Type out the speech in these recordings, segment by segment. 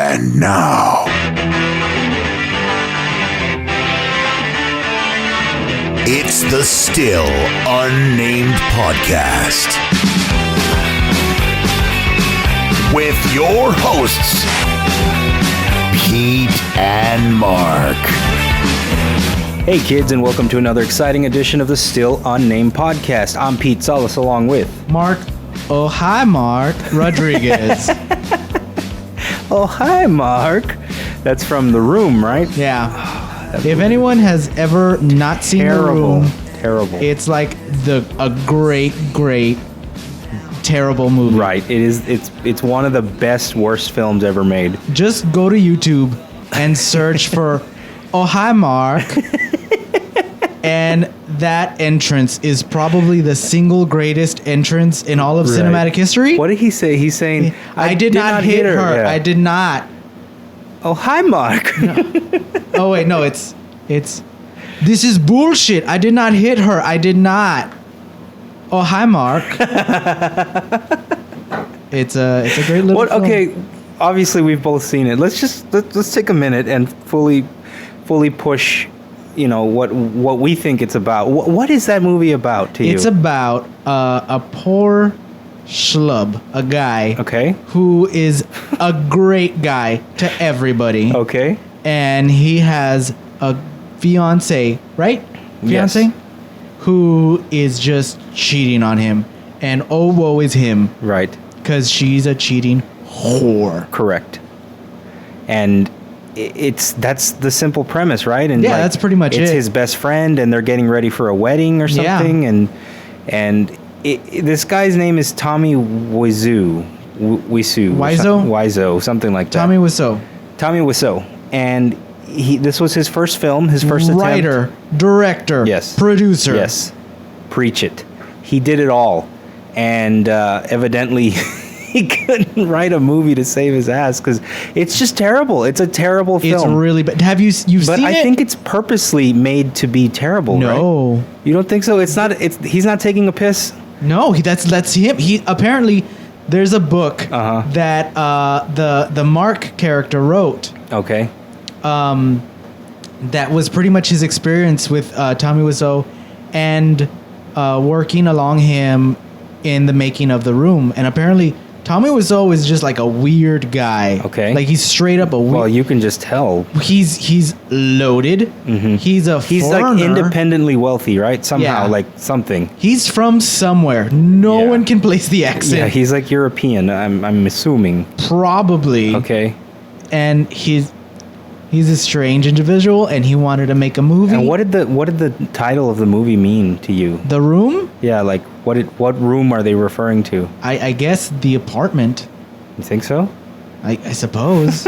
And now, it's the Still Unnamed Podcast with your hosts, Pete and Mark. Hey kids, and welcome to another exciting edition of the Still Unnamed Podcast. I'm Pete Salas along with Mark. Oh, hi, Mark Rodriguez. Oh, hi, Mark. That's from The Room, right? Yeah. If anyone has ever not seen The Room, terrible. it's like a great, terrible movie. Right. It is. It's one of the best, worst films ever made. Just go to YouTube and search for "Oh, hi, Mark." And that entrance is probably the single greatest entrance in all of cinematic history. What did he say? He's saying, I did not hit her. Yeah. I did not. Oh, hi, Mark. Oh, wait, no, it's, this is bullshit. I did not hit her. I did not. Oh, hi, Mark. It's a great little film. Okay, obviously we've both seen it. Let's take a minute and fully push, what we think it's about. What is that movie about to you? It's about a poor schlub, a guy, okay, who is a great guy to everybody. Okay. And he has a fiance, right? Fiance? Yes. Who is just cheating on him. And oh, woe is him. Right. Because she's a cheating whore. Correct. And that's the simple premise, right? And yeah, that's pretty much it. It's his best friend, and they're getting ready for a wedding or something. Yeah. And this guy's name is Tommy Wiseau. Wiseau, something like that. Tommy Wiseau. And this was his first film, his first attempt. Writer, director, yes, producer. Yes. Preach it. He did it all. And evidently he couldn't write a movie to save his ass because it's just terrible. It's a terrible film. It's really bad. Have you've seen it? But I think it's purposely made to be terrible, no. Right? You don't think so? He's not taking a piss? No, that's him. He apparently there's a book that the Mark character wrote. Okay. That was pretty much his experience with Tommy Wiseau and working along him in the making of The Room. And apparently Tommy Wiseau is just like a weird guy. Okay. Like he's straight up a weird... Well, you can just tell. He's loaded. Mm-hmm. He's foreigner. Like independently wealthy, right? Somehow, yeah. like something. He's from somewhere. No one can place the accent. Yeah, he's like European, I'm assuming. Probably. Okay. And he's a strange individual, and he wanted to make a movie. And what did the title of the movie mean to you? The Room? Yeah, like what room are they referring to? I guess the apartment. You think so? I suppose.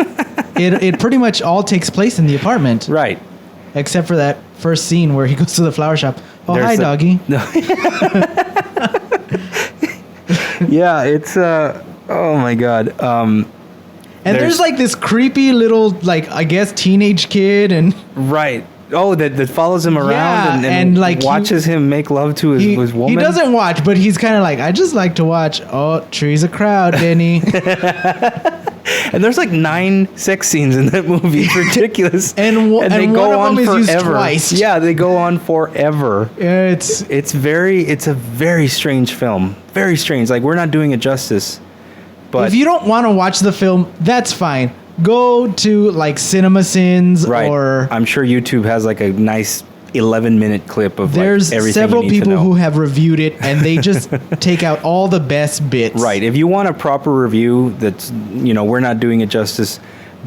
it pretty much all takes place in the apartment. Right. Except for that first scene where he goes to the flower shop. Oh, hi, doggy. No. Yeah, it's oh my god. And there's like this creepy little, like, I guess, teenage kid and... Right. Oh, that follows him around and like watches him make love to his woman? He doesn't watch, but he's kind of like, I just like to watch. Oh, tree's a crowd, Denny. And there's like 9 sex scenes in that movie. It's ridiculous. and they go on forever. Twice. Yeah, they go on forever. It's a very strange film. Very strange. Like, we're not doing it justice. But if you don't want to watch the film, that's fine. Go to like CinemaSins, right. Or I'm sure YouTube has like a nice 11-minute clip of there's like everything several you need people to know. who have reviewed it, and they just take out all the best bits. Right. If you want a proper review that's, we're not doing it justice,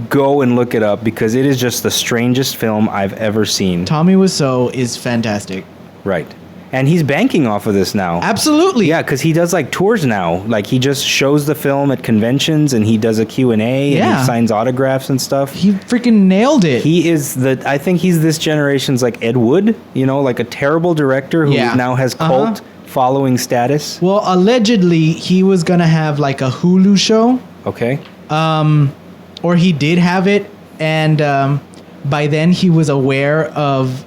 go and look it up because it is just the strangest film I've ever seen. Tommy Wiseau is fantastic. Right. And he's banking off of this now. Absolutely. Yeah, because he does like tours now. Like he just shows the film at conventions and he does a Q&A and he signs autographs and stuff. He freaking nailed it. He is I think he's this generation's like Ed Wood, like a terrible director who now has cult following status. Well, allegedly he was going to have like a Hulu show. Okay. Or he did have it. And by then he was aware of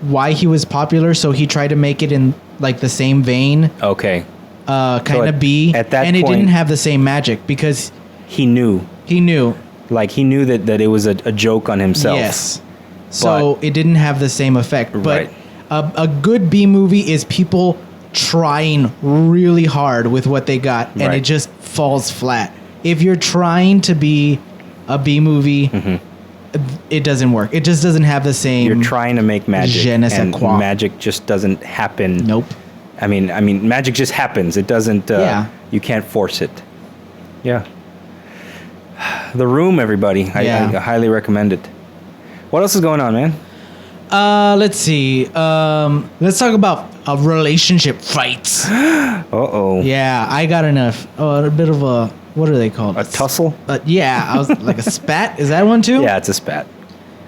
why he was popular, so he tried to make it in like the same vein. Okay. Kind of be. At that and point, it didn't have the same magic because he knew. Like he knew that it was a joke on himself. Yes. So it didn't have the same effect. But Right. a good B movie is people trying really hard with what they got, and Right. it just falls flat. If you're trying to be a B movie, it doesn't work. It just doesn't have the same. You're trying to make magic, Je ne sais and quoi. magic just doesn't happen. Nope. I mean, magic just happens. It doesn't. Yeah. You can't force it. Yeah. The Room, everybody. I highly recommend it. What else is going on, man? Let's see. Let's talk about relationship fights. Uh-oh. Yeah, I got enough. A bit of a, what are they called? A tussle? Yeah, I was like a spat. Is that one too? Yeah, it's a spat.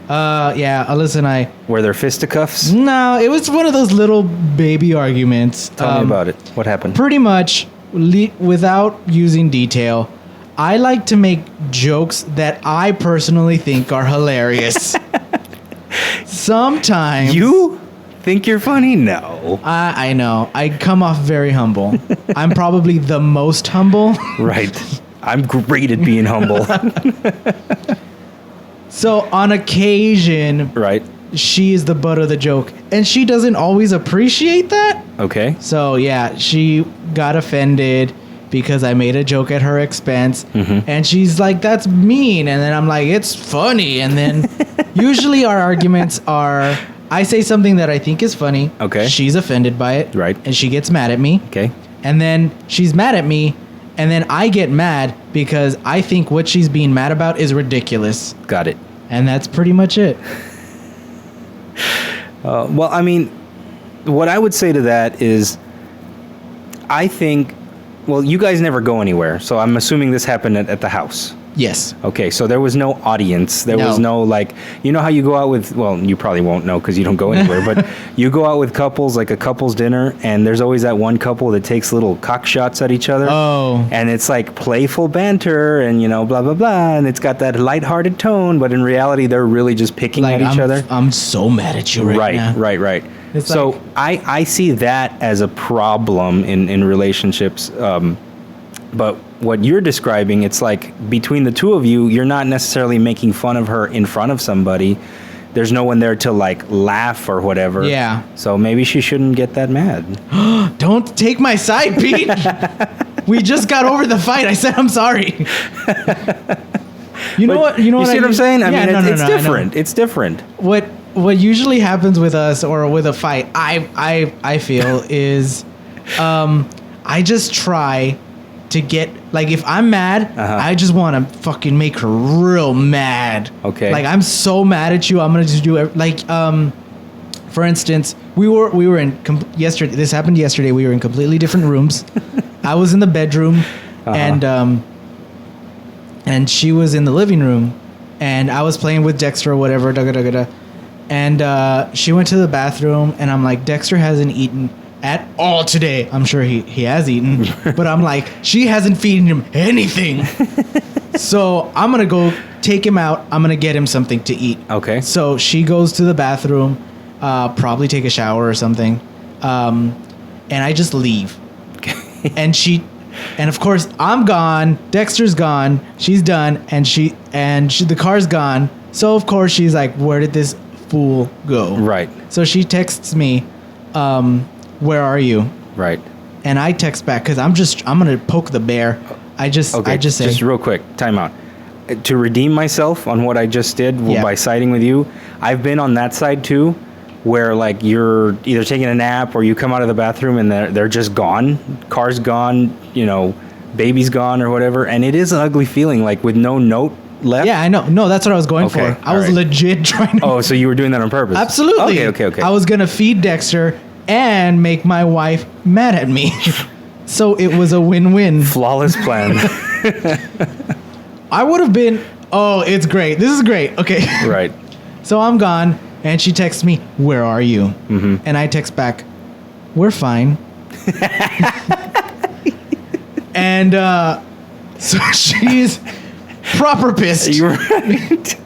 Yeah, Alyssa and I. Were there fisticuffs? No, it was one of those little baby arguments. Tell me about it. What happened? Pretty much, without using detail, I like to make jokes that I personally think are hilarious. Sometimes You think you're funny? No. I know. I come off very humble. I'm probably the most humble. Right. I'm great at being humble. So on occasion, Right. she is the butt of the joke, and she doesn't always appreciate that. Okay. So yeah, she got offended because I made a joke at her expense, and she's like, "That's mean," and then I'm like, "It's funny," and then usually our arguments are, I say something that I think is funny. Okay. She's offended by it. Right. And she gets mad at me. Okay. And then she's mad at me, and then I get mad because I think what she's being mad about is ridiculous. Got it. And that's pretty much it. Well, I mean, what I would say to that is, I think, well, you guys never go anywhere, so I'm assuming this happened at the house. Yes. Okay, so there was no audience. There was No. no, like, you know how you go out with, well, you probably won't know because you don't go anywhere, but you go out with couples, like a couple's dinner, and there's always that one couple that takes little cock shots at each other. Oh. And it's like playful banter and, you know, blah, blah, blah, and it's got that lighthearted tone, but in reality, they're really just picking Like, at each other. I'm so mad at you right now. Right. It's So I see that as a problem in relationships. But what you're describing, it's like between the two of you, you're not necessarily making fun of her in front of somebody. There's no one there to like laugh or whatever. Yeah. So maybe she shouldn't get that mad. Don't take my side, Pete. We just got over the fight. I said I'm sorry. You know what? You know You what? see what I'm saying? I mean, it's I know. different. It's different. What usually happens with us or with a fight, I feel is, I just try to get, like, if I'm mad, I just want to fucking make her real mad. Okay. Like, I'm so mad at you, I'm gonna just do it. Like, for instance, we were in yesterday. This happened yesterday. We were in completely different rooms. I was in the bedroom, and she was in the living room, and I was playing with Dexter or whatever. And she went to the bathroom, and I'm like, Dexter hasn't eaten at all today. I'm sure he has eaten, but I'm like, she hasn't feeding him anything. So I'm gonna go take him out. I'm gonna get him something to eat. Okay. So she goes to the bathroom, probably take a shower or something, and I just leave. And of course I'm gone. Dexter's gone. She's done, and the car's gone. So of course she's like, where did this fool go? Right. So she texts me, where are you? Right. And I text back because I'm gonna poke the bear. I just say, Just real quick, time out. To redeem myself on what I just did Yeah. by siding with you, I've been on that side too, where like you're either taking a nap or you come out of the bathroom and they're just gone. Car's gone, you know, baby's gone or whatever, and it is an ugly feeling, like with no note left. yeah, I know. No, that's what I was going Okay, for. I was all right. legit trying to. Oh, so you were doing that on purpose? Absolutely. Okay. I was gonna feed Dexter and make my wife mad at me. So it was a win-win. Flawless plan. I would have been, oh, it's great. This is great. Okay. Right. So I'm gone, and she texts me, where are you? Mm-hmm. And I text back, we're fine. And so she's proper pissed. You're right.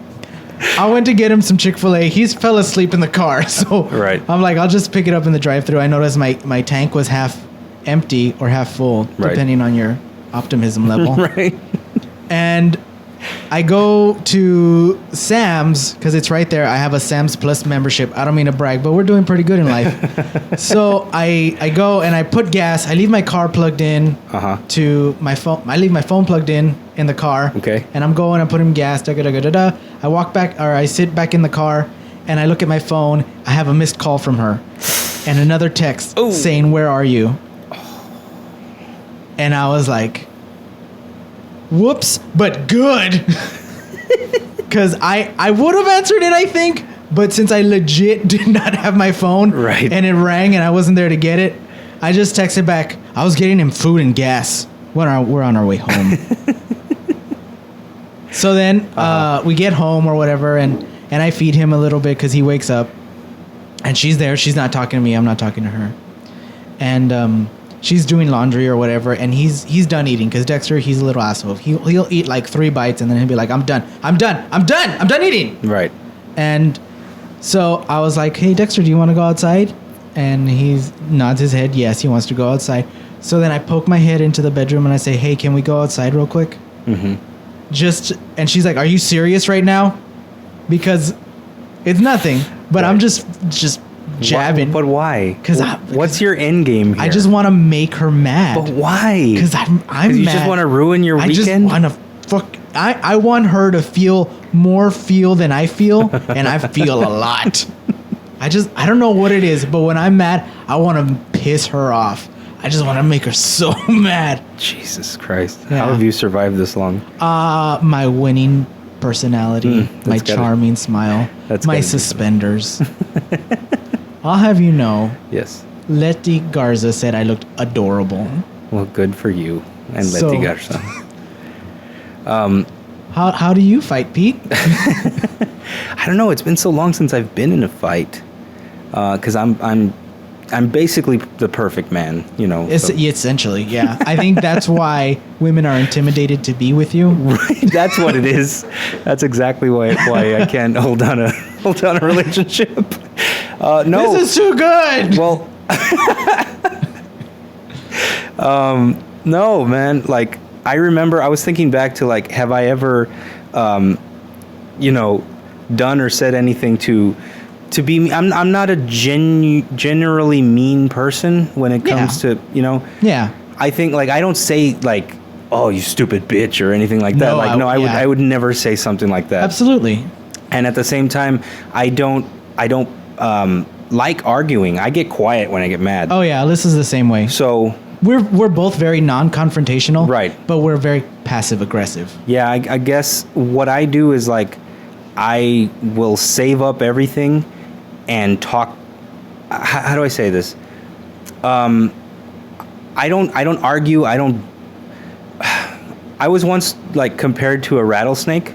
I went to get him some Chick-fil-A. He fell asleep in the car. So Right. I'm like, I'll just pick it up in the drive-thru. I noticed my tank was half empty or half full, Right. depending on your optimism level. Right. And I go to Sam's because it's right there. I have a Sam's Plus membership. I don't mean to brag, but we're doing pretty good in life. So I go and I put gas. I leave my car plugged in to my phone. I leave my phone plugged in the car. Okay. And I'm going. I'm putting gas. I walk back, or I sit back in the car, and I look at my phone. I have a missed call from her, and another text saying, "Where are you?" And I was like, whoops, but good. Because I would have answered it, I think. But since I legit did not have my phone and it rang and I wasn't there to get it, I just texted back, I was getting him food and gas. We're on our way home. So then we get home or whatever, and I feed him a little bit because he wakes up. And she's there. She's not talking to me. I'm not talking to her. And she's doing laundry or whatever, and he's done eating because Dexter, he's a little asshole. He'll eat like 3 bites and then he'll be like, I'm done eating. Right. And so I was like, hey Dexter, do you want to go outside? And he nods his head, yes, he wants to go outside. So then I poke my head into the bedroom and I say, hey, can we go outside real quick? Mm-hmm. And she's like, are you serious right now? Because it's nothing, but I'm just jabbing. But why? Because what's your end game here? I just want to make her mad. But why? Because I'm mad. You just want to ruin your weekend? I just want to I want her to feel more than I feel, and I feel a lot. I don't know what it is, but when I'm mad, I want to piss her off. I just want to make her so mad. Jesus Christ. Yeah. How have you survived this long? My winning personality, my charming smile, my suspenders. I'll have you know. Yes. Letty Garza said I looked adorable. Well, good for you and Letty Garza. How do you fight, Pete? I don't know. It's been so long since I've been in a fight. Because I'm basically the perfect man, you know. Essentially, yeah. I think that's why women are intimidated to be with you. Right. That's what it is. That's exactly why I can't hold down a relationship. No. This is too good. Well, no, man. Like, I remember I was thinking back to, like, have I ever, done or said anything to be me? I'm not a generally mean person when it comes to, Yeah. I think, like, I don't say, like, oh, you stupid bitch or anything like that. I would never say something like that. Absolutely. And at the same time, I don't like arguing. I get quiet when I get mad. Oh yeah, Alyssa's the same way. So we're both very non-confrontational, right? But we're very passive-aggressive. Yeah, I guess what I do is, like, I will save up everything and talk. How do I say this? I don't argue. I was once, like, compared to a rattlesnake.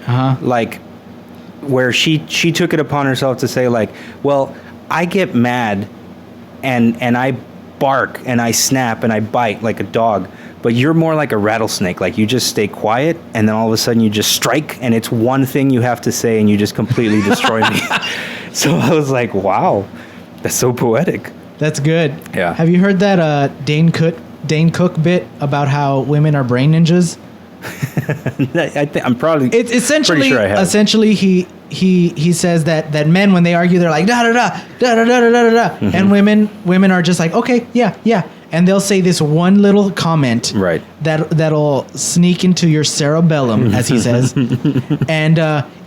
Like, where she took it upon herself to say, like, well, I get mad and I bark and I snap and I bite like a dog, but you're more like a rattlesnake. Like, you just stay quiet and then all of a sudden you just strike and it's one thing you have to say and you just completely destroy me. So I was like, wow, that's so poetic. That's good. Yeah. Have you heard that Dane Cook bit about how women are brain ninjas? I'm probably. It's essentially pretty sure I have. Essentially he says that men, when they argue, they're like da da da da da da da da da, Mm-hmm. and women are just like, okay, yeah, and they'll say this one little comment, right, that'll sneak into your cerebellum, as he says, and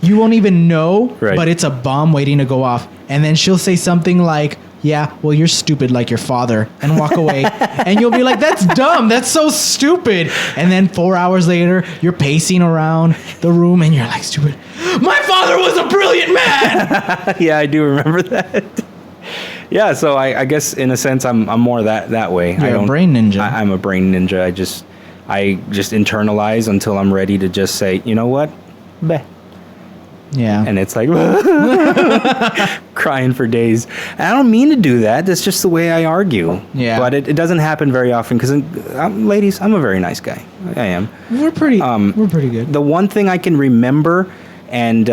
you won't even know, right, but it's a bomb waiting to go off, and then she'll say something like, yeah, well, you're stupid like your father, and walk away. And you'll be like, that's dumb. That's so stupid. And then 4 hours later, you're pacing around the room and you're like, stupid. My father was a brilliant man. Yeah, I do remember that. Yeah, so I guess in a sense I'm more that way. You're a brain ninja. I'm a brain ninja. I just internalize until I'm ready to just say, you know what? Bleh. Yeah. And it's like crying for days. And I don't mean to do that. That's just the way I argue. Yeah. But it doesn't happen very often because, ladies, I'm a very nice guy. I am. We're pretty good. The one thing I can remember and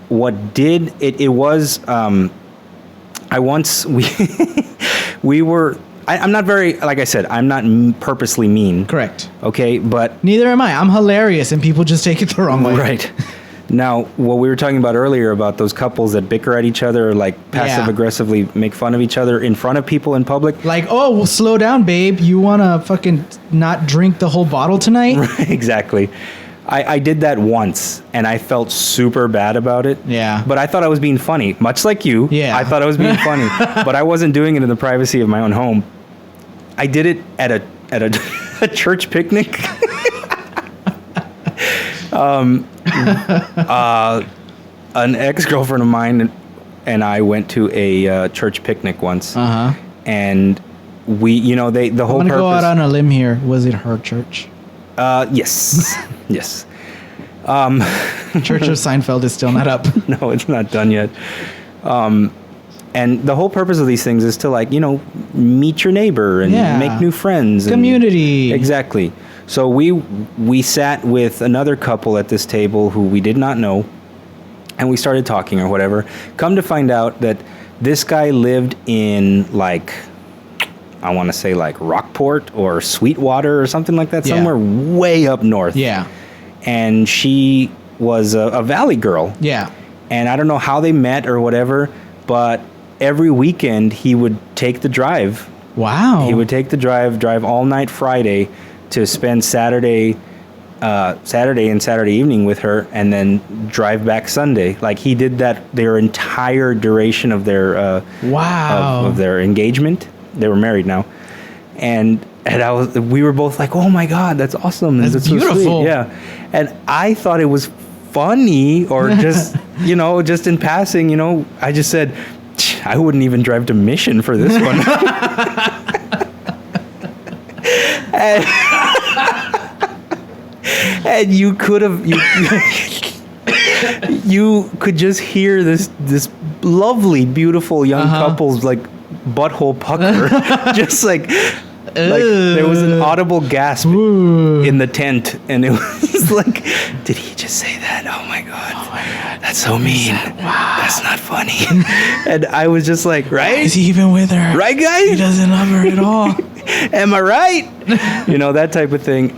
what did it was I once we were I'm not very, like I said, I'm not purposely mean. Correct. Okay, but Neither am I. I'm hilarious, and people just take it the wrong way. right. Now, what we were talking about earlier about those couples that bicker at each other, like passive aggressively make fun of each other in front of people in public. Like, oh, well, slow down, babe. You want to fucking not drink the whole bottle tonight? Right, exactly. I did that once, and I felt super bad about it. Yeah. But I thought I was being funny, much like you. Yeah. I thought I was being funny, but I wasn't doing it in the privacy of my own home. I did it at a church picnic. An ex-girlfriend of mine and I went to a church picnic once. And we, the whole I'm purpose. gonna go out on a limb here. Was it her church? Yes. Yes. Church of Seinfeld is still not up. No, it's not done yet. And the whole purpose of these things is to meet your neighbor and make new friends. Community. Exactly. So we sat with another couple at this table who we did not know, and we started talking or whatever. Come to find out that this guy lived in I want to say Rockport or Sweetwater or something like that, somewhere way up north. Yeah. And she was a Valley girl. Yeah. And I don't know how they met or whatever, but every weekend he would take the drive. Wow. He would take the drive all night Friday to spend Saturday and Saturday evening with her, and then drive back Sunday. Like, he did that their entire duration of their wow of their engagement. They were married now, and we were both like, oh my God, that's awesome. That's beautiful. So sweet. Yeah. And I thought it was funny, or just, just in passing, I just said, I wouldn't even drive to Mission for this one. and you could have, you could just hear this lovely, beautiful young couple's butthole pucker, just like there was an audible gasp in the tent, and it was like, did he just say that? Oh my God, that's so mean. Wow, that's not funny. And I was just like, right? Is he even with her? Right, guys? He doesn't love her at all. Am I right? That type of thing.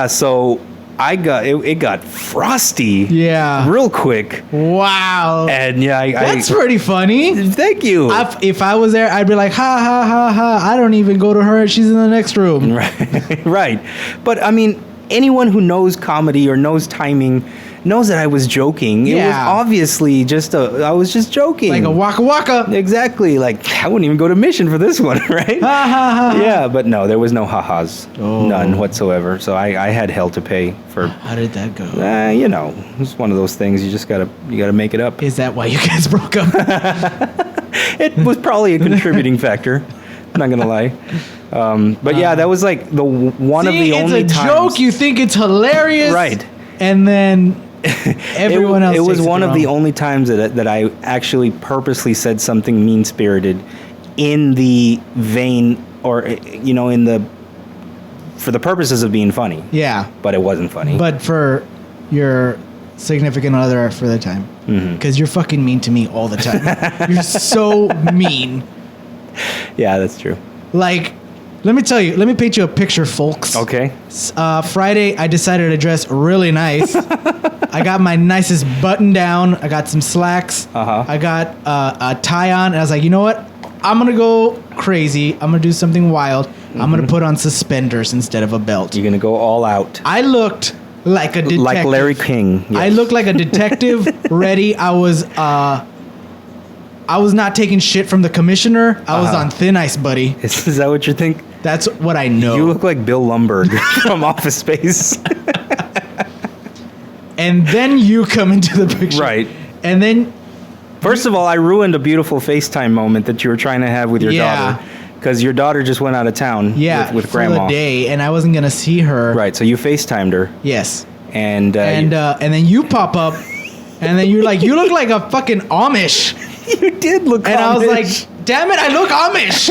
So it got frosty. Yeah. Real quick. Wow. And that's pretty funny. Thank you. If I was there, I'd be like, ha ha ha ha. I don't even go to her. She's in the next room. Right. Right. But I mean, anyone who knows comedy or knows timing knows that I was joking. It was obviously I was just joking. Like a waka waka. Exactly. Like, I wouldn't even go to Mission for this one, right? Ha ha ha. Yeah, but no, there was no ha-has. Oh. None whatsoever. So I had hell to pay for. How did that go? It's one of those things. You just gotta make it up. Is that why you guys broke up? It was probably a contributing factor. I'm not gonna lie. But yeah, that was like the one of the only times. It's a joke. You think it's hilarious, right? And then everyone else. It was one of the only times that I actually purposely said something mean-spirited, in the vein, or for the purposes of being funny. Yeah. But it wasn't funny. But for your significant other for the time, because you're fucking mean to me all the time. You're so mean. Yeah, that's true. Like, let me tell you. Let me paint you a picture, folks. Okay. Friday, I decided to dress really nice. I got my nicest button down. I got some slacks. I got a tie on. And I was like, you know what? I'm going to go crazy. I'm going to do something wild. I'm going to put on suspenders instead of a belt. You're going to go all out. I looked like a detective. Like Larry King. Yes. I looked like a detective ready. I was not taking shit from the commissioner. I was on thin ice, buddy. Is that what you think? That's what I know. You look like Bill Lumbergh from Office Space. And then you come into the picture. Right. And then... First of all, I ruined a beautiful FaceTime moment that you were trying to have with your daughter. Because your daughter just went out of town with grandma. For the day, and I wasn't going to see her. Right, so you FaceTimed her. Yes. And then you pop up, and then you're like, you look like a fucking Amish. You did look Amish. And I was like, damn it, I look Amish.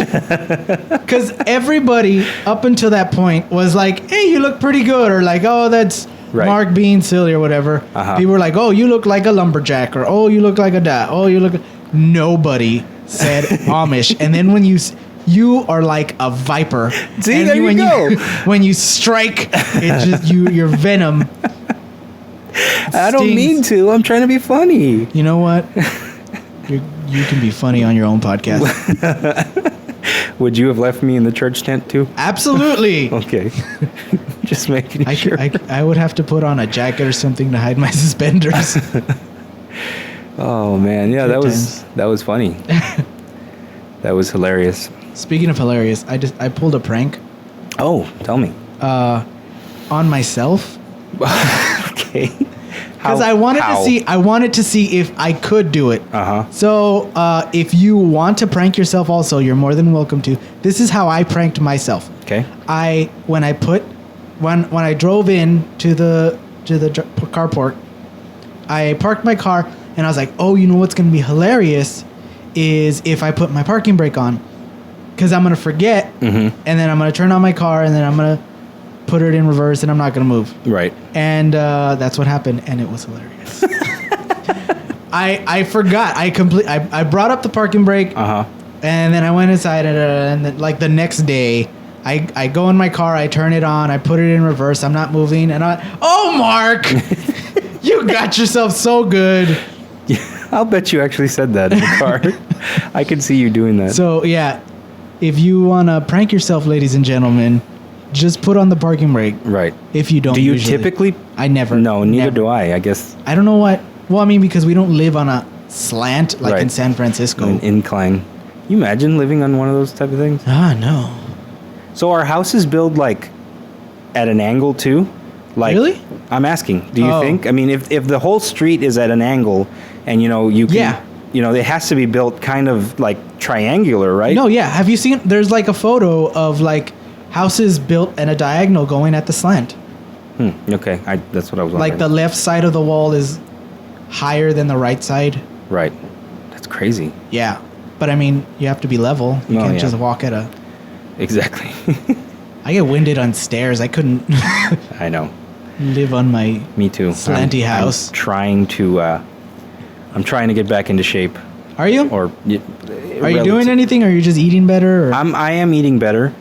Because everybody up until that point was like, hey, you look pretty good. Or like, oh, that's Mark being silly or whatever. People were like, oh, you look like a lumberjack. Or, oh, you look like a dad. Oh, you look... Nobody said Amish. And then when you You are like a viper. See, And there you when go. when you strike, it just your venom. I don't stings. mean to. I'm trying to be funny. You know what? You can be funny on your own podcast. Would you have left me in the church tent too? Absolutely. Okay. Just making sure. I would have to put on a jacket or something to hide my suspenders. Oh man, yeah, Good that was funny. That was hilarious. Speaking of hilarious, I pulled a prank Oh, tell me. on myself Okay. because I wanted to see if I could do it. Uh-huh. So if you want to prank yourself, also you're more than welcome to. This is how I pranked myself. Okay. When I drove in to the carport, I parked my car and I was like, oh, you know what's going to be hilarious is if I put my parking brake on, because I'm going to forget, and then I'm going to turn on my car and then I'm going to put it in reverse and I'm not going to move. Right. And that's what happened, and it was hilarious. I forgot. I brought up the parking brake, and then I went inside, and then, like the next day, I go in my car, I turn it on, I put it in reverse, I'm not moving, and oh, Mark, you got yourself so good. I'll bet you actually said that in the car. I can see you doing that. So yeah, if you want to prank yourself, ladies and gentlemen, just put on the parking brake. Right. If you don't, Do you usually. typically? I never. No, neither never. do I. I guess I don't know what. Well, I mean, because we don't live on a slant like Right. in San Francisco. an incline. Can you imagine living on one of those type of things? No. So our house is built like at an angle too. Like, Really? I'm asking. Do you Oh. think? I mean, if the whole street is at an angle, and you can, Yeah. it has to be built kind of like triangular, right? No, yeah. Have you seen? There's like a photo of like houses built in a diagonal going at the slant. Okay, that's what I was wondering. Like the left side of the wall is higher than the right side. Right. That's crazy. Yeah, but I mean, you have to be level. You Oh, can't yeah. just walk at a. Exactly. I get winded on stairs. I couldn't I know. live on my. Me too. Slanty house. I'm trying to get back into shape. Are you? Or Are you doing anything? Or are you just eating better? Or? I am eating better.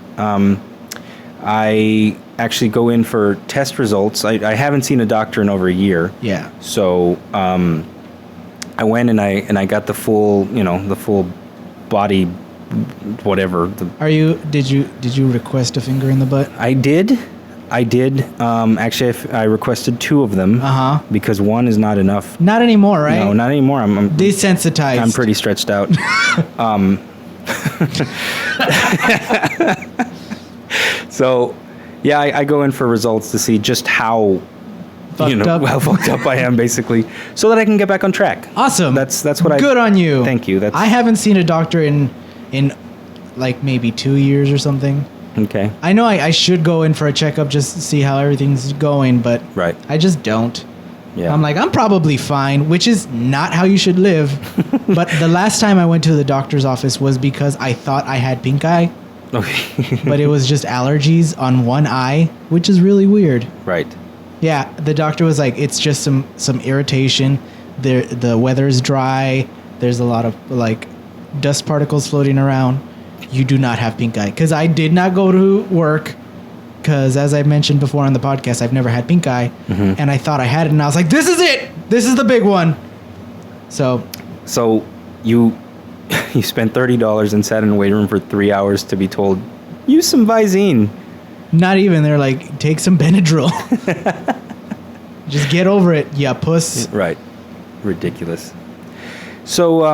I actually go in for test results. I haven't seen a doctor in over a year. Yeah. So I went and I got the full body, whatever. Did you request a finger in the butt? I did. Actually, I requested 2 of them. Because one is not enough. Not anymore, right? No, not anymore. I'm Desensitized. I'm pretty stretched out. So, yeah, I go in for results to see just how Fucked up. how fucked up I am, basically, so that I can get back on track. Awesome. That's what I. Good on you. Thank you. I haven't seen a doctor in like maybe 2 years or something. Okay. I know I should go in for a checkup just to see how everything's going, but Right. I just don't. Yeah. I'm like, I'm probably fine, which is not how you should live. But the last time I went to the doctor's office was because I thought I had pink eye, Okay. but it was just allergies on one eye, which is really weird. Right. Yeah, the doctor was like, it's just some irritation. The weather is dry. There's a lot of like dust particles floating around. You do not have pink eye. Because I did not go to work. Because as I mentioned before on the podcast, I've never had pink eye. And I thought I had it. And I was like, this is it. This is the big one. So you spent $30 and sat in a waiting room for 3 hours to be told, use some Visine. not even. They're like, take some Benadryl. Just get over it, ya puss. Right. Ridiculous. So,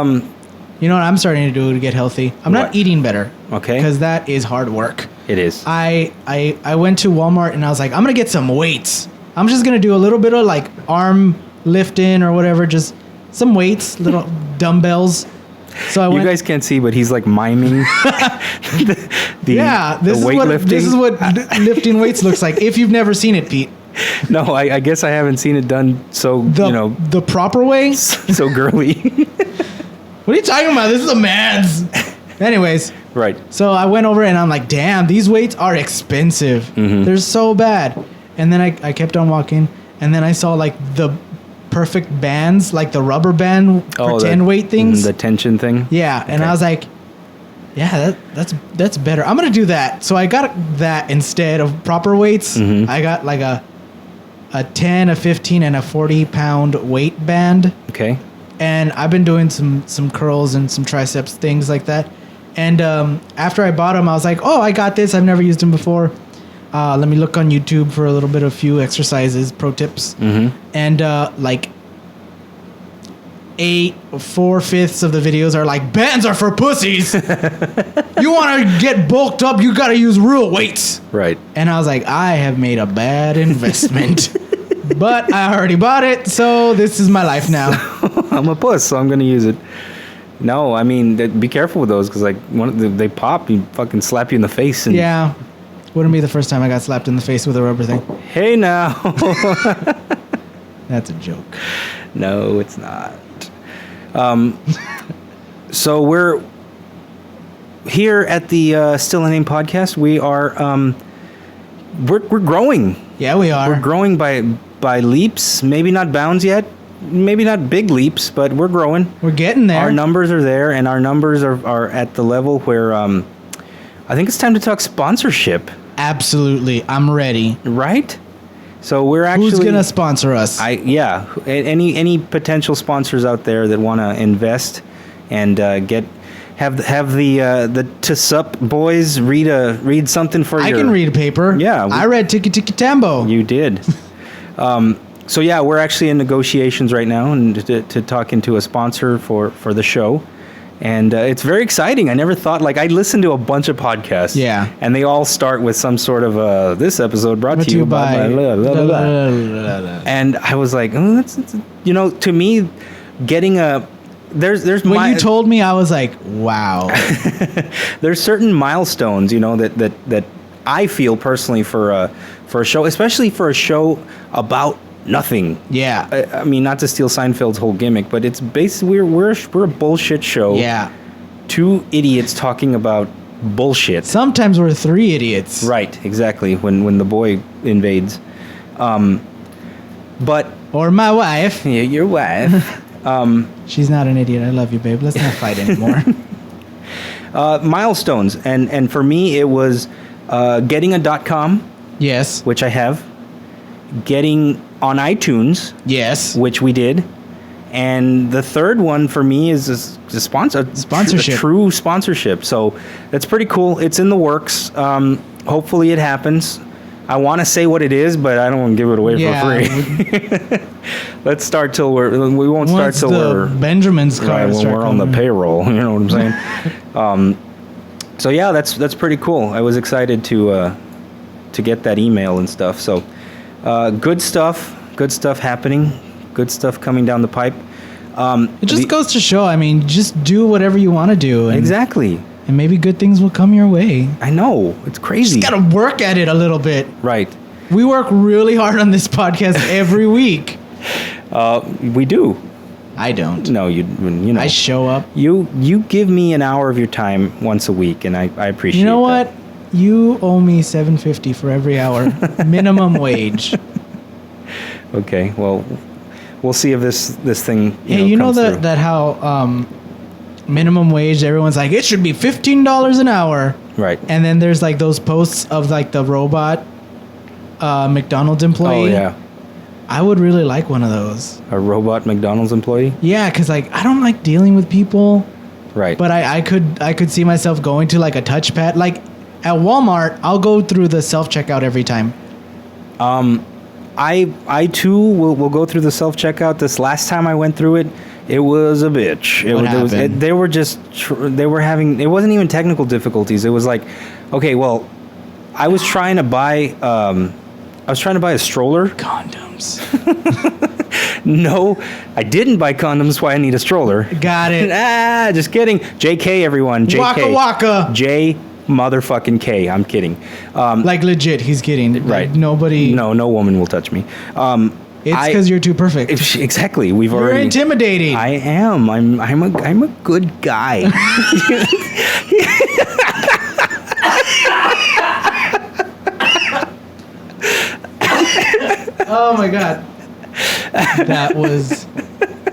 You know what I'm starting to do to get healthy? I'm not What? eating better. Okay. Because that is hard work. it is. I went to Walmart and I was like, I'm gonna get some weights. I'm just gonna do a little bit of like arm lifting or whatever, just some weights, little dumbbells. So I You went. guys can't see, but he's like miming the weightlifting. This is what lifting weights looks like. If you've never seen it, Pete, No, I guess I haven't seen it done so, the proper way. so girly. What are you talking about? This is a man's. Anyways, Right. so I went over and I'm like, damn, these weights are expensive. Mm-hmm. They're so bad. And then I kept on walking, and then I saw like the perfect bands, like the rubber band pretend weight things. The tension thing. Yeah, and Okay. I was like, Yeah, that's better. I'm gonna do that. So I got that instead of proper weights. I got like a 10, a 15, and a 40-pound weight band. Okay. And I've been doing some curls and some triceps things like that. And after I bought them, I was like, oh, I got this. I've never used them before. Let me look on YouTube for a little bit of few exercises, pro tips. And like 4/5 of the videos are like, bands are for pussies. You want to get bulked up, you got to use real weights. Right. And I was like, I have made a bad investment. But I already bought it, so this is my life now. I'm a puss, so I'm going to use it. No, I mean, be careful with those because like they pop, you fucking slap you in the face. And Yeah. Wouldn't be the first time I got slapped in the face with a rubber thing. Hey now. That's a joke. No, it's not. So we're here at the Still a Name podcast. We are we're growing. Yeah, we are. We're growing by leaps, maybe not bounds yet, maybe not big leaps, but we're growing. We're getting there. Our numbers are there, and our numbers are at the level where I think it's time to talk sponsorship. Absolutely. I'm ready. Right? So we're actually... Who's going to sponsor us? Any potential sponsors out there that want to invest and have the TSUP boys read something for I can read a paper. Yeah. I read Tiki Tiki Tambo. You did. So yeah, we're actually in negotiations right now and to talk into a sponsor for the show. And it's very exciting. I never thought, like, I listened to a bunch of podcasts. Yeah. And they all start with some sort of, this episode brought to you by blah, blah, blah, blah. And I was like, that's to me, getting there's when you told me, I was like, wow. There's certain milestones, that I feel personally for a show, especially for a show about nothing. Yeah. I mean, not to steal Seinfeld's whole gimmick, but it's basically we're a bullshit show. Yeah. Two idiots talking about bullshit. Sometimes we're three idiots. Right, exactly. When the boy invades. But or my wife. Yeah, your wife. She's not an idiot. I love you, babe. Let's not fight anymore. Milestones, and for me it was getting a .com. Yes. Which I have. Getting on iTunes. Yes. Which we did. And the third one for me is a sponsorship. A true sponsorship. So that's pretty cool. It's in the works. Hopefully it happens. I want to say what it is, but I don't want to give it away for free. Let's start till we won't start till we're Benjamin's car right, when we're on the payroll. You know what I'm saying? So yeah, that's pretty cool. I was excited to get that email and stuff. So good stuff happening. Good stuff coming down the pipe. It just goes to show, I mean, just do whatever you want to do. And, exactly. And maybe good things will come your way. I know. It's crazy. Just got to work at it a little bit. Right. We work really hard on this podcast every week. We do. I don't. No, you know. I show up. You give me an hour of your time once a week, and I appreciate it. You know what? You owe me $7.50 for every hour. Minimum wage. Okay, well, we'll see if this thing. You know that how minimum wage, everyone's like, it should be $15 an hour. Right. And then there's like those posts of like the robot McDonald's employee. Oh yeah. I would really like one of those. A robot McDonald's employee? Yeah, because like I don't like dealing with people. Right. But I could see myself going to like a touchpad. Like at Walmart, I'll go through the self-checkout every time. I too will go through the self-checkout. This last time I went through it, it was a bitch. It wasn't even technical difficulties. It was like, okay, well, I was trying to buy a stroller. Condoms. No, I didn't buy condoms. That's why I need a stroller. Got it. Just kidding. JK, everyone. JK. Waka waka. J motherfucking K. I'm kidding. Like legit, he's kidding. Right. Like, nobody. No woman will touch me. It's because you're too perfect. Exactly. You're intimidating. I am. I'm a good guy. Oh my god. That was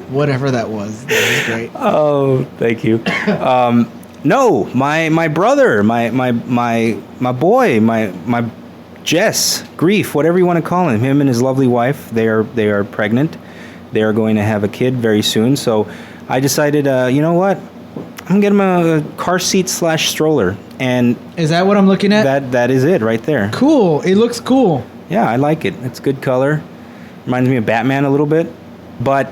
whatever that was. That was great. Oh, thank you. No, my brother, my boy, my Jess, Grief, whatever you want to call him and his lovely wife, they are pregnant. They are going to have a kid very soon. So I decided, you know what? I'm gonna get him a car seat / stroller. And is that what I'm looking at? That is it right there. Cool. It looks cool. Yeah, I like it. It's good color. Reminds me of Batman a little bit. But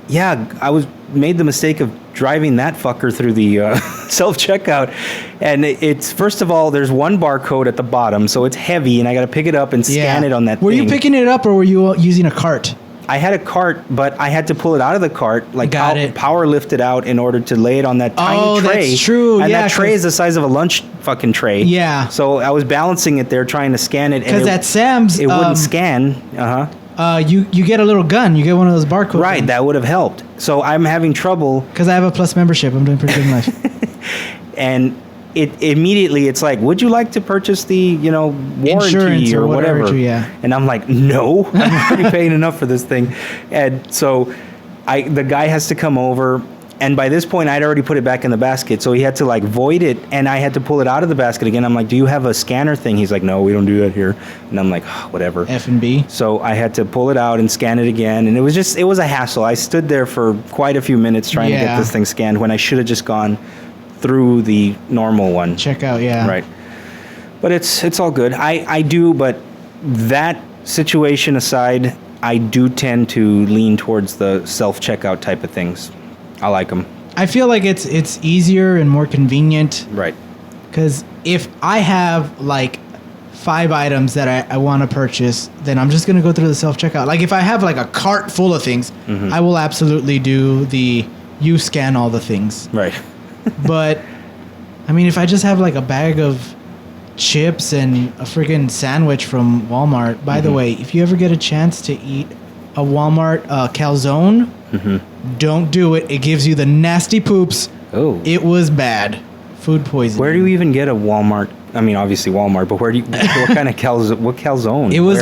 yeah, I made the mistake of driving that fucker through the self-checkout. And it's, first of all, there's one barcode at the bottom, so it's heavy, and I got to pick it up and scan it on that thing. Were you picking it up, or were you using a cart? I had a cart, but I had to pull it out of the cart, like power lift it out in order to lay it on that tiny tray. Oh, that's true. And that tray is the size of a lunch fucking tray. Yeah. So I was balancing it there, trying to scan it. Because at Sam's, it wouldn't scan. You get a little gun. You get one of those barcodes. Right, ones. that would have helped. So I'm having trouble. Because I have a Plus membership. I'm doing pretty good in life. And it immediately, it's like, would you like to purchase the, warranty insurance or whatever? Yeah. And I'm like, no, I'm already paying enough for this thing. And so the guy has to come over. And by this point, I'd already put it back in the basket. So he had to void it, and I had to pull it out of the basket again. I'm like, do you have a scanner thing? He's like, no, we don't do that here. And I'm like, oh, whatever. F&B. So I had to pull it out and scan it again. And it was a hassle. I stood there for quite a few minutes trying to get this thing scanned when I should have just gone through the normal one. Checkout, yeah. Right. But it's all good. I do, but that situation aside, I do tend to lean towards the self-checkout type of things. I like them. I feel like it's easier and more convenient. Right. Because if I have 5 items that I want to purchase, then I'm just going to go through the self-checkout. Like if I have a cart full of things, I will absolutely do you scan all the things. Right. But, I mean, if I just have a bag of chips and a freaking sandwich from Walmart, by the way, if you ever get a chance to eat a Walmart calzone, don't do it. It gives you the nasty poops. Oh. It was bad. Food poisoning. Where do you even get a Walmart? I mean, obviously Walmart, but what kind of calzone? It was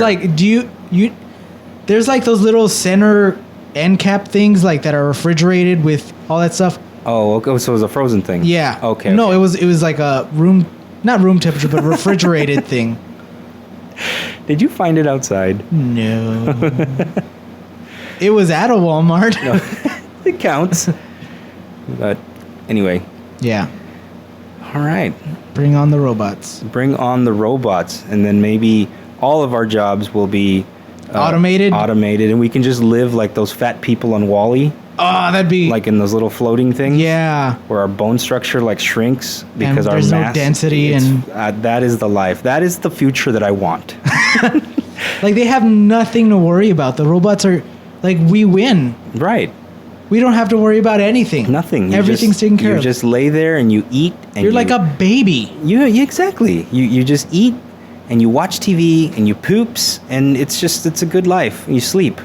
there's those little center end cap things that are refrigerated with all that stuff. Oh, okay. So it was a frozen thing. Yeah. Okay. No, it was like a not room temperature, but refrigerated thing. Did you find it outside? No. It was at a Walmart. No. It counts. But anyway. Yeah. All right. Bring on the robots. Bring on the robots, and then maybe all of our jobs will be automated, and we can just live like those fat people on WALL-E. Oh, that'd be in those little floating things. Yeah. Where our bone structure shrinks because our there's mass. No density and that is the life. That is the future that I want. They have nothing to worry about. The robots are we win. Right. We don't have to worry about anything. Nothing. Everything's taken care of. You just lay there and you eat. And you're like a baby. Yeah, exactly. You just eat and you watch TV and you poops, and it's a good life. You sleep.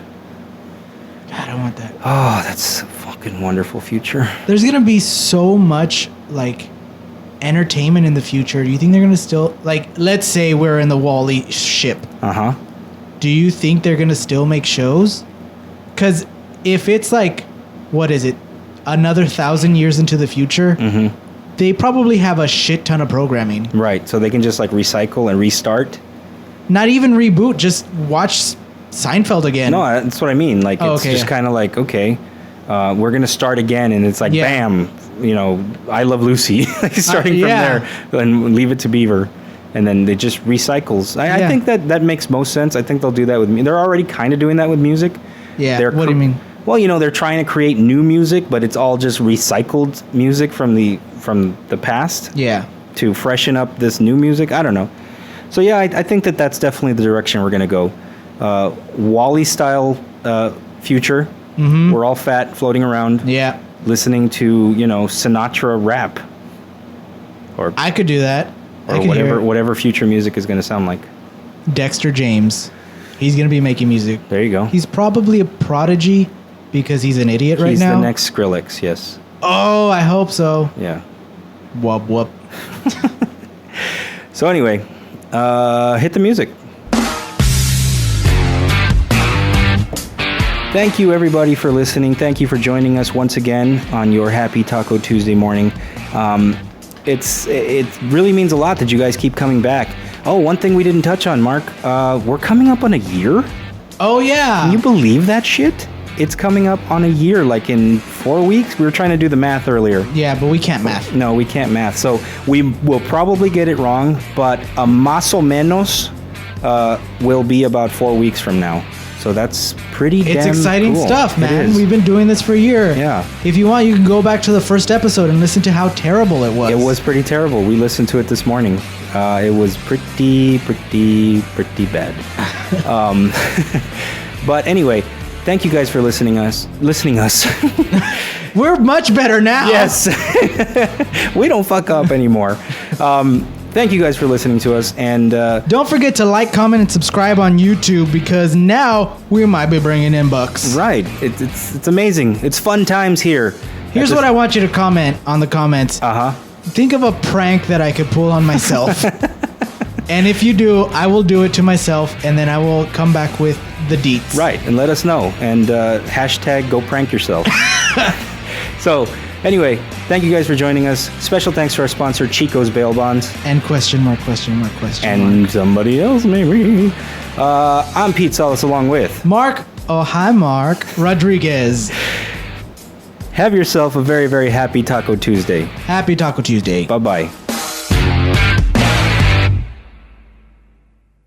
God, I want that. Oh, that's a fucking wonderful future. There's going to be so much entertainment in the future. Do you think they're going to still let's say we're in the WALL-E ship. Uh-huh. Do you think they're going to still make shows? Cuz if it's what is it? Another 1,000 years into the future? They probably have a shit ton of programming. Right. So they can just recycle and restart. Not even reboot, just watch Seinfeld again. No, that's what I mean. Kind of okay, we're gonna start again, and it's bam, I Love Lucy, starting from there, and Leave It to Beaver, and then it just recycles. I think that makes most sense. I think they'll do that with me. They're already kind of doing that with music. Yeah. What do you mean? Well, they're trying to create new music, but it's all just recycled music from the past. Yeah. To freshen up this new music. I don't know. So yeah, I think that's definitely the direction we're gonna go. WALL-E style future. We're all fat, floating around. Yeah. Listening to Sinatra rap. Or I could do that. Or whatever future music is gonna sound like. Dexter James. He's gonna be making music. There you go. He's probably a prodigy because he's an idiot right now. He's the next Skrillex, yes. Oh, I hope so. Yeah. Whoop whoop. So anyway, hit the music. Thank you, everybody, for listening. Thank you for joining us once again on your Happy Taco Tuesday morning. it really means a lot that you guys keep coming back. Oh, one thing we didn't touch on, Mark. We're coming up on a year. Oh yeah. Can you believe that shit? It's coming up on a year, like in 4 weeks. We were trying to do the math earlier. Yeah, but we can't math. No, we can't math. So we will probably get it wrong, but más o menos will be about 4 weeks from now. So that's pretty damn It's exciting cool. stuff, man. It is. We've been doing this for a year. Yeah. If you want, you can go back to the first episode and listen to how terrible it was. It was pretty terrible. We listened to it this morning. It was pretty bad. But anyway, thank you guys for listening us. We're much better now. Yes. We don't fuck up anymore. Thank you guys for listening to us. And Don't forget to like, comment, and subscribe on YouTube because now we might be bringing in bucks. right, it's amazing. It's fun times here. Here's what I want you to comment on the comments. Think of a prank that I could pull on myself. And if you do, I will do it to myself, and then I will come back with the deets. Right, and let us know. And hashtag go prank yourself. So, anyway, thank you guys for joining us. Special thanks to our sponsor, Chico's Bail Bonds. And question mark. And somebody else, maybe. I'm Pete Salas along with Mark, oh hi Mark, Rodriguez. Have yourself a very, very happy Taco Tuesday. Happy Taco Tuesday. Bye-bye.